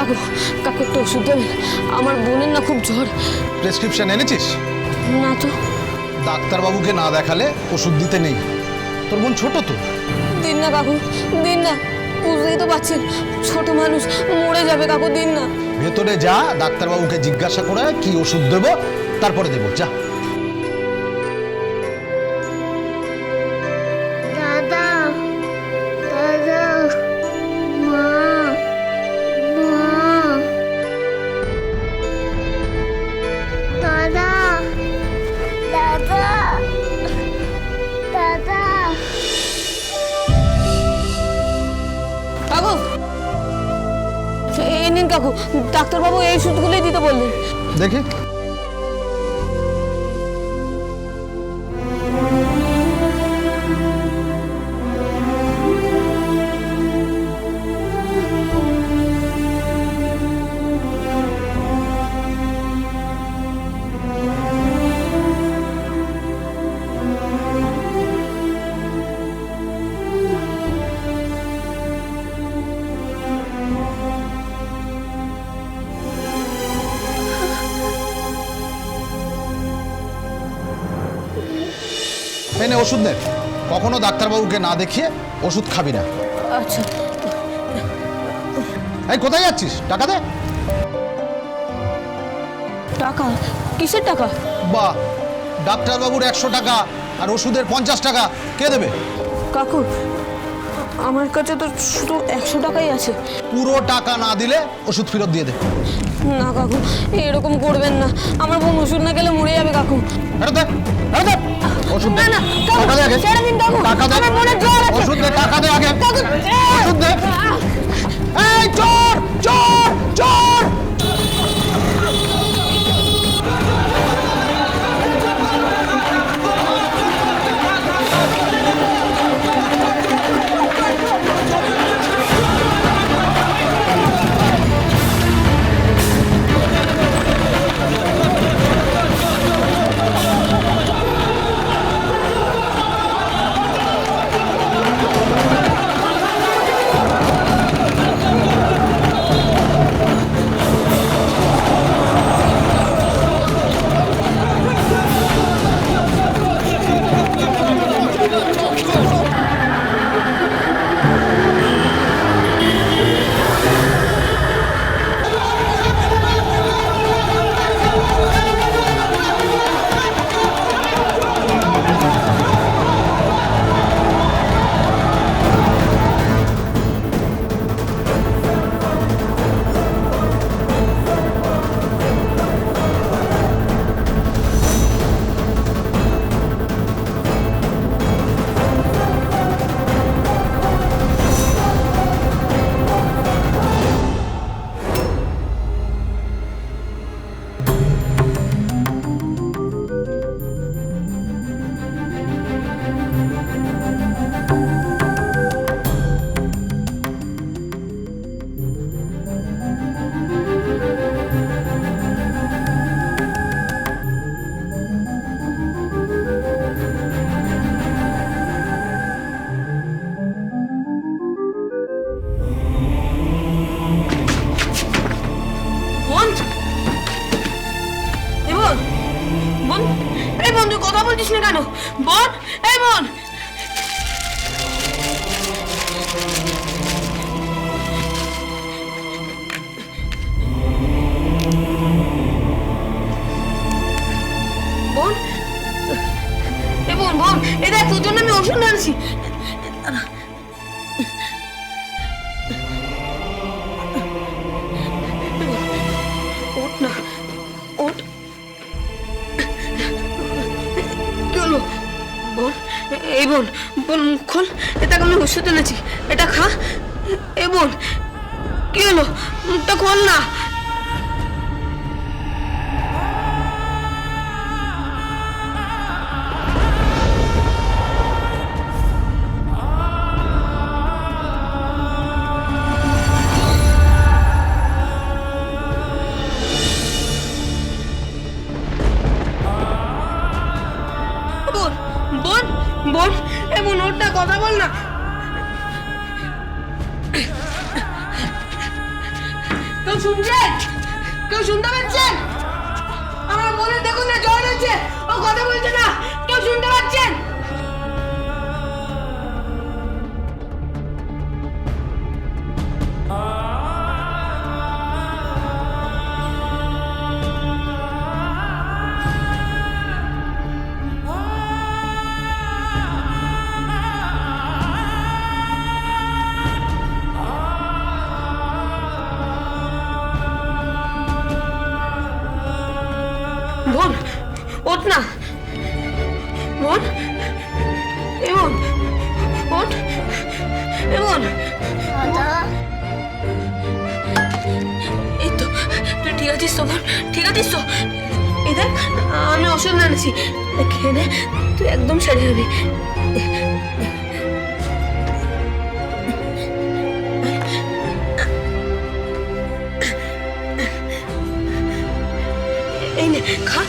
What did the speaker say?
কাকু, কাকু একটু ওষুধ দেবেন, আমার বোনের না খুব জ্বর। প্রেসক্রিপশন এনেছিস? না তো। ডাক্তারবাবুকে না দেখালে ওষুধ দিতে নেই। তোর বোন ছোট তো। দিন না কাকু, দিন না, বুঝতেই তো পারছেন ছোট মানুষ, মরে যাবে কাকু, দিন না। ভেতরে যা, ডাক্তারবাবুকে জিজ্ঞাসা করে কি ওষুধ দেবো তারপরে দেবো, যা। দাদা, দাদা, মা, মা, দাদা, দাদা, দাদা। কাকু, এই নিন কাকু, ডাক্তারবাবু এই ওষুধগুলোই দিতে বললেন। দেখি। এই নে ওষুধ নে। কখনো ডাক্তারবাবুকে না দেখিয়ে ওষুধ খাবি না। আচ্ছা। এই কোথায় যাচ্ছিস? টাকা দে। টাকা? কিসের টাকা? বাহ, ডাক্তারবাবুর 100 টাকা আর ওষুধের 50 টাকা কে দেবে? কাকু, আমার কাছে তো শুধু 100 টাকাই আছে। পুরো টাকা না দিলে ওষুধ ফেরত দিয়ে দে। না কাকু, এরকম করবেন না, আমার বোন ওষুধ না খেলে মরে যাবে কাকু। ফেরত দে, ফেরত দে। ওষুধ দে। না না কাকু, টাকা দে আগে। ছেড়ে দিন কাকু, টাকা দে। আমার বোনের জ্বর আছে। ওষুধ দে, টাকা দে আগে। কাকু, ওষুধ দে। এই চোর, চোর, চোর। বোন, এই বোন, বোন, এই বোন, তুই কথা বলছিস না কেন? বোন, এই বোন। বোন, এই বোন, বোন, এই দেখ তোর জন্য আমি ওষুধ আনছি। ওঠ না, ওঠ। কি হলো বোন? এই বোন, বোন মুখ খোল, এটা আমি ওষুধ এনেছি, এটা খা। এই বোন, কি হলো? মুখটা খোল না। বোন, বোন, এ বোন, ওটা কথা বল না। কেউ শুনছেন? কেউ শুনতে পাচ্ছেন? আমার মনে দেখুন না জ্বর হচ্ছে, ও কথা বলছে না। কেউ শুনতে পাচ্ছেন? বোন, ওঠ না। বোন, এ বোন, ওঠ। এ বোন, দাদা এই তো, তুই ঠিক আছিস তো বোন? ঠিক আছিস তো? এই দেখ, আমি ওষুধ এনেছি, খেয়ে নে, তুই একদম সেরে যাবি। এই নে, খা।